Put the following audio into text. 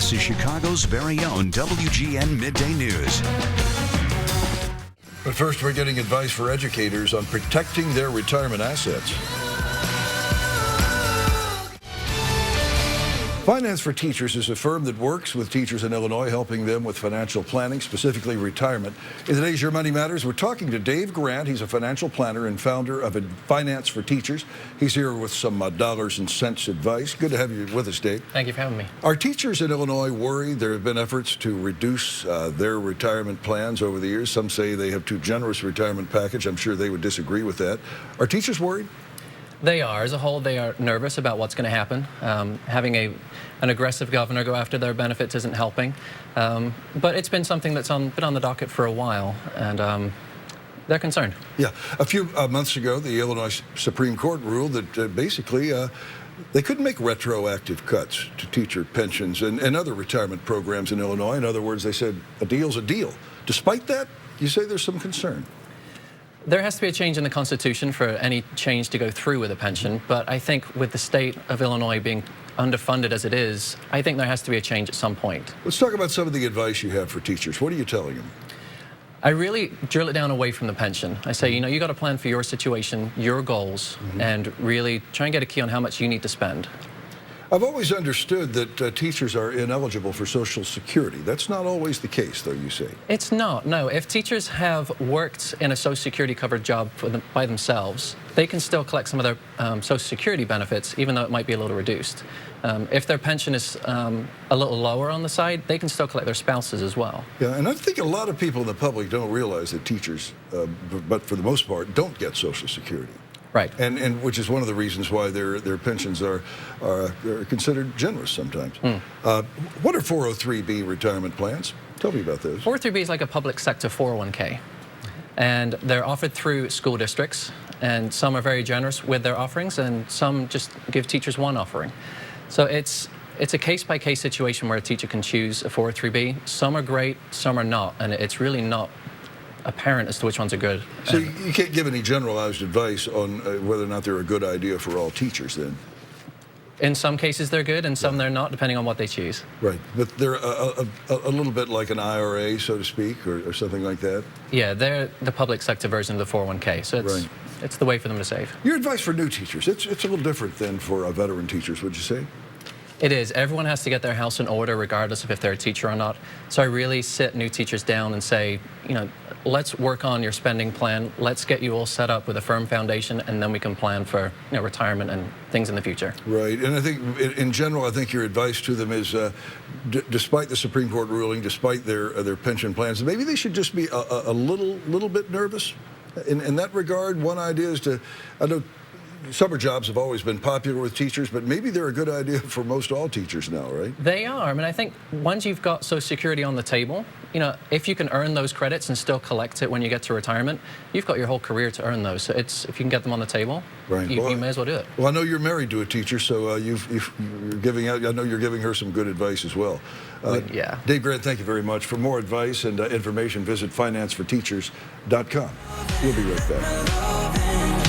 This is Chicago's very own WGN Midday News. But first, we're getting advice for educators on protecting their retirement assets. Finance for Teachers is a firm that works with teachers in Illinois, helping them with financial planning, specifically retirement. In today's Your Money Matters, we're talking to Dave Grant. He's a financial planner and founder of Finance for Teachers. He's here with some dollars and cents advice. Good to have you with us, Dave. Thank you for having me. Are teachers in Illinois worried? There have been efforts to reduce their retirement plans over the years. Some say they have too generous retirement package. I'm sure they would disagree with that. Are teachers worried? They are. As a whole, they are nervous about what's going to happen. Having an aggressive governor go after their benefits isn't helping. But it's been something that's been on the docket for a while, and they're concerned. Yeah. A few months ago, the Illinois Supreme Court ruled that basically they couldn't make retroactive cuts to teacher pensions and other retirement programs in Illinois. In other words, they said a deal's a deal. Despite that, you say there's some concern. There has to be a change in the Constitution for any change to go through with a pension, but I think with the state of Illinois being underfunded as it is, I think there has to be a change at some point. Let's talk about some of the advice you have for teachers. What are you telling them? I really drill it down away from the pension. I say, you got to plan for your situation, your goals, and really try and get a key on how much you need to spend. I've always understood that teachers are ineligible for Social Security. That's not always the case, though, you say. It's not, no. If teachers have worked in a Social Security covered job by themselves, they can still collect some of their Social Security benefits, even though it might be a little reduced. If their pension is a little lower on the side, they can still collect their spouses as well. Yeah, and I think a lot of people in the public don't realize that teachers, but for the most part, don't get Social Security. Right. And which is one of the reasons why their pensions are considered generous sometimes. What are 403B retirement plans? Tell me about those. 403B is like a public sector 401k. And they're offered through school districts. And some are very generous with their offerings, and some just give teachers one offering. So it's a case-by-case situation where a teacher can choose a 403B. Some are great, some are not. And it's really not apparent as to which ones are good. So you can't give any generalized advice on whether or not they're a good idea for all teachers then? In some cases they're good, and some they're not, depending on what they choose. Right, but they're a little bit like an IRA, so to speak, or something like that? Yeah, they're the public sector version of the 401k, so it's the way for them to save. Your advice for new teachers, it's a little different than for veteran teachers, would you say? It is. Everyone has to get their house in order regardless of if they're a teacher or not. So I really sit new teachers down and say, let's work on your spending plan. Let's get you all set up with a firm foundation, and then we can plan for retirement and things in the future. Right. And I think in general, I think your advice to them is despite the Supreme Court ruling, despite their pension plans, maybe they should just be a little bit nervous. In that regard, one idea is I know summer jobs have always been popular with teachers, but maybe they're a good idea for most all teachers now, right? They are. I mean, I think once you've got Social Security on the table, if you can earn those credits and still collect it when you get to retirement, you've got your whole career to earn those. So if you can get them on the table, you may as well do it. Well, I know you're married to a teacher, so you're giving out. I know you're giving her some good advice as well. Yeah. Dave Grant, thank you very much. For more advice and information, visit financeforteachers.com. We'll be right back.